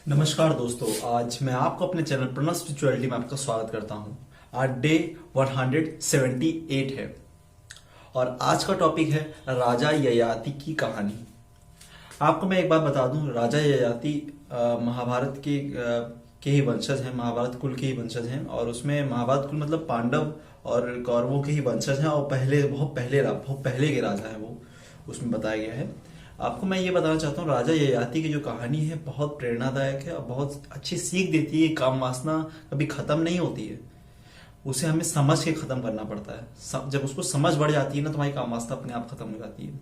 नमस्कार दोस्तों, आज मैं आपको अपने चैनल प्रणव स्पिरिचुअलिटी में आपका स्वागत करता हूं। आज डे 178 है और आज का टॉपिक है राजा ययाति की कहानी। आपको मैं एक बात बता दूं, राजा ययाति महाभारत के ही वंशज हैं, महाभारत कुल के ही वंशज हैं। और उसमें महाभारत कुल मतलब पांडव और कौरवों के ही वंशज हैं और बहुत पहले के राजा हैं वो, उसमें बताया गया है। आपको मैं ये बताना चाहता हूँ, राजा ययाति की जो कहानी है बहुत प्रेरणादायक है और बहुत अच्छी सीख देती है। काम वासना कभी खत्म नहीं होती है, उसे हमें समझ के खत्म करना पड़ता है। जब उसको समझ बढ़ जाती है ना, तुम्हारी काम वासना अपने आप खत्म हो जाती है।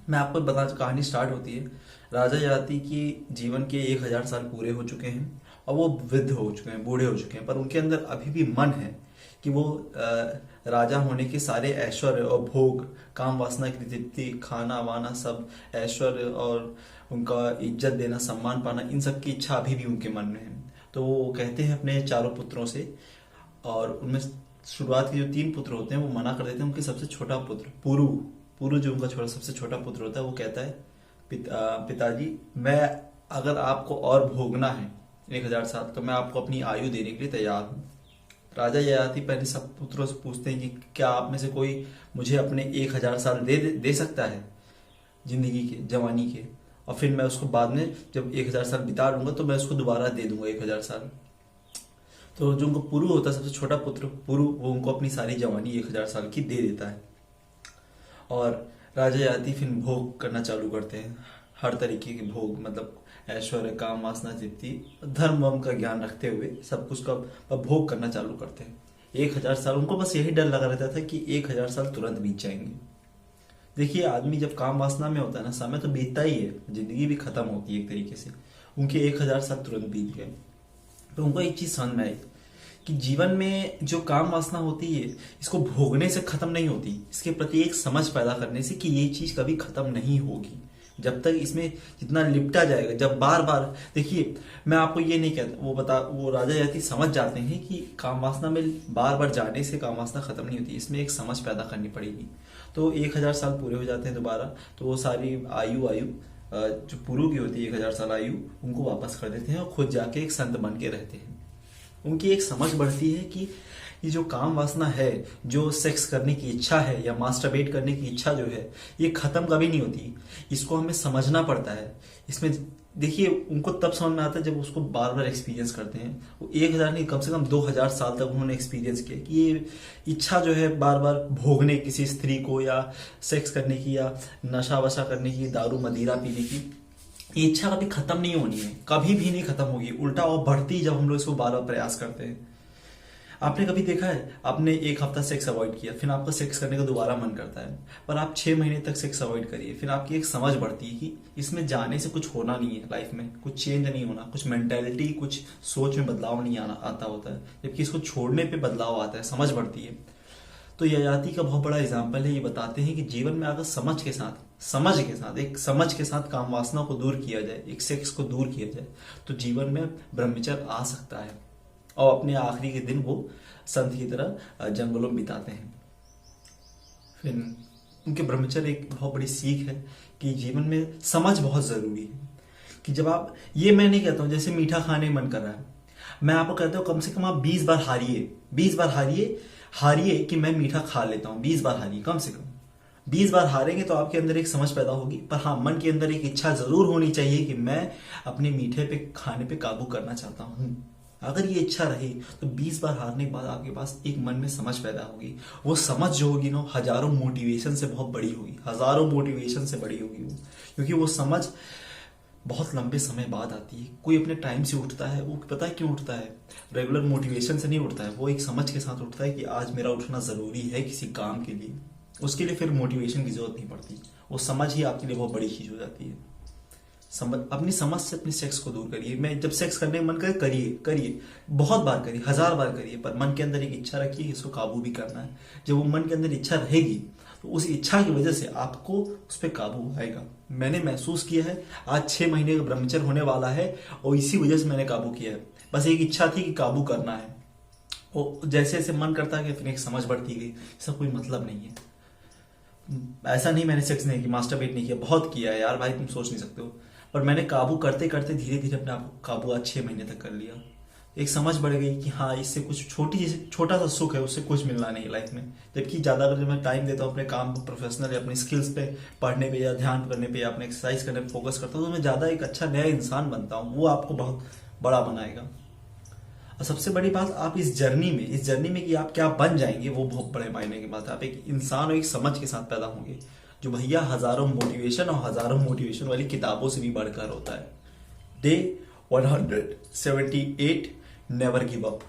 मैं आपको बता, कहानी स्टार्ट होती है, राजा ययाति की जीवन के 1000 साल पूरे हो चुके हैं और वो वृद्ध हो चुके हैं, बूढ़े हो चुके हैं, पर उनके अंदर अभी भी मन है कि वो राजा होने के सारे ऐश्वर्य और भोग, काम वासना की तृप्ति, खाना वाना सब, ऐश्वर्य और उनका इज्जत देना, सम्मान पाना, इन सब की इच्छा अभी भी उनके मन में है। तो वो कहते हैं अपने चारों पुत्रों से, और उनमें शुरुआत के जो 3 पुत्र होते हैं वो मना कर देते हैं। उनके सबसे छोटा पुत्र पुरु जो उनका सबसे छोटा पुत्र होता है, वो कहता है पिताजी, मैं अगर आपको और भोगना है 1000 साल तो मैं आपको अपनी आयु देने के लिए तैयार हूँ। राजा ययाति पहले सब पुत्रों से पूछते हैं कि क्या आप में से कोई मुझे अपने 1000 साल दे सकता है जिंदगी के, जवानी के, और फिर मैं उसको बाद में जब 1000 साल बिता लूंगा तो मैं उसको दोबारा दे दूंगा 1000 साल। तो जो उनको पुरु होता है, सबसे छोटा पुत्र पुरु, वो उनको अपनी सारी जवानी 1000 साल की दे देता है। और राजा ययाति फिर भोग करना चालू करते हैं, हर तरीके के भोग, मतलब ऐश्वर्य, काम वासना, तृप्ति, धर्म वम का ज्ञान रखते हुए सब कुछ का भोग करना चालू करते हैं। 1000 साल, उनको बस यही डर लगा रहता था कि 1000 साल तुरंत बीत जाएंगे। देखिए, आदमी जब काम वासना में होता है ना, समय तो बीतता ही है, जिंदगी भी खत्म होती है एक तरीके से। उनके 1000 साल तुरंत बीत गए। तो उनको एक चीज समझ में आई कि जीवन में जो काम वासना होती है, इसको भोगने से खत्म नहीं होती, इसके प्रति एक समझ पैदा करने से कि ये चीज कभी खत्म नहीं होगी। जब तक इसमें जितना लिपटा जाएगा, जब बार बार, देखिए मैं आपको ये नहीं कहता, वो राजा ययाति समझ जाते हैं कि काम वासना में बार बार जाने से काम वासना खत्म नहीं होती, इसमें एक समझ पैदा करनी पड़ेगी। तो 1000 साल पूरे हो जाते हैं दोबारा, तो वो सारी आयु जो पुरु की होती है 1000 साल आयु, उनको वापस कर देते हैं और खुद जाके एक संत बन के रहते हैं। उनकी एक समझ बढ़ती है कि ये जो काम वासना है, जो सेक्स करने की इच्छा है या मास्टरबेट करने की इच्छा जो है, ये खत्म कभी नहीं होती, इसको हमें समझना पड़ता है। इसमें देखिए, उनको तब समझ में आता है जब उसको बार बार एक्सपीरियंस करते हैं। वो 1000 नहीं, कम से कम 2000 साल तक उन्होंने एक्सपीरियंस किया कि ये इच्छा जो है बार बार भोगने किसी स्त्री को, या सेक्स करने की, या नशा वशा करने की, दारू मदिरा पीने की, ये इच्छा कभी खत्म नहीं होनी है, कभी भी नहीं खत्म होगी, उल्टा और बढ़ती जब हम लोग इसको बार बार प्रयास करते हैं। आपने कभी देखा है, आपने 1 हफ्ता सेक्स अवॉइड किया, फिर आपका सेक्स करने का दोबारा मन करता है, पर आप 6 महीने तक सेक्स अवॉइड करिए, फिर आपकी एक समझ बढ़ती है कि इसमें जाने से कुछ होना नहीं है, लाइफ में कुछ चेंज नहीं होना, कुछ मेंटेलिटी, कुछ सोच में बदलाव नहीं आता होता है, जबकि इसको छोड़ने पे बदलाव आता है, समझ बढ़ती है। तो ययाति का बहुत बड़ा एग्जाम्पल है। ये बताते हैं कि जीवन में अगर समझ के साथ काम वासना को दूर किया जाए, एक सेक्स को दूर किया जाए, तो जीवन में ब्रह्मचर्य आ सकता है और अपने आखिरी के दिन वो संत की तरह जंगलों में बिताते हैं। फिर उनके ब्रह्मचर्य एक बहुत बड़ी सीख है कि जीवन में समझ बहुत जरूरी है। कि जब आप, ये मैं नहीं कहता हूं जैसे मीठा खाने मन कर रहा है, मैं आपको कहता हूं कम से कम आप 20 बार हारिए कि मैं मीठा खा लेता हूं, 20 बार हारिए, कम से कम 20 बार हारेंगे तो आपके अंदर एक समझ पैदा होगी। पर हाँ, मन के अंदर एक इच्छा जरूर होनी चाहिए कि मैं अपने मीठे पे खाने पे काबू करना चाहता हूं। अगर ये इच्छा रही तो 20 बार हारने के बाद आपके पास एक मन में समझ पैदा होगी। वो समझ जो होगी ना, हजारों मोटिवेशन से बहुत बड़ी होगी, हजारों मोटिवेशन से बड़ी होगी वो, क्योंकि वो समझ बहुत लंबे समय बाद आती है। कोई अपने टाइम से उठता है, वो पता है क्यों उठता है, रेगुलर मोटिवेशन से नहीं उठता है, वो एक समझ के साथ उठता है कि आज मेरा उठना जरूरी है किसी काम के लिए। उसके लिए फिर मोटिवेशन की जरूरत नहीं पड़ती, वो समझ ही आपके लिए बहुत बड़ी चीज हो जाती है। अपनी समझ से अपनी सेक्स को दूर करिए। मैं जब सेक्स करने का मन करे, करिए, बहुत बार करिए, 1000 बार करिए, पर मन के अंदर एक इच्छा रखिए कि इसको काबू भी करना है। जब वो मन के अंदर इच्छा रहेगी तो उस इच्छा की वजह से आपको उस पर काबू आएगा। मैंने महसूस किया है, आज 6 महीने का ब्रह्मचर्य होने वाला है और इसी वजह से मैंने काबू किया है। बस एक इच्छा थी कि काबू करना है, और जैसे जैसे मन करता है कि फिर एक समझ बढ़ती गई, इसका कोई मतलब नहीं है। ऐसा नहीं मैंने सेक्स नहीं किया, मास्टरबेट नहीं किया, बहुत किया है यार भाई, तुम सोच नहीं सकते हो, और मैंने काबू करते करते धीरे धीरे अपने आप को काबू आज 6 महीने तक कर लिया। एक समझ बढ़ गई कि हाँ, इससे कुछ छोटा सा सुख है, उससे कुछ मिलना नहीं लाइफ में। जबकि ज्यादा अगर मैं टाइम देता हूँ अपने काम पे, प्रोफेशनल या अपनी स्किल्स पे, पढ़ने पे या ध्यान करने पे या अपने एक्सरसाइज करने पे फोकस करता हूँ, तो मैं ज्यादा एक अच्छा नया इंसान बनता हूँ। वो आपको बहुत बड़ा बनाएगा। और सबसे बड़ी बात, आप इस जर्नी में कि आप क्या बन जाएंगे, वो बहुत बड़े मायने की बात है। आप एक इंसान और एक समझ के साथ पैदा होंगे, जो भैया हजारों मोटिवेशन वाली किताबों से भी बढ़कर होता है। Day 178, never give up.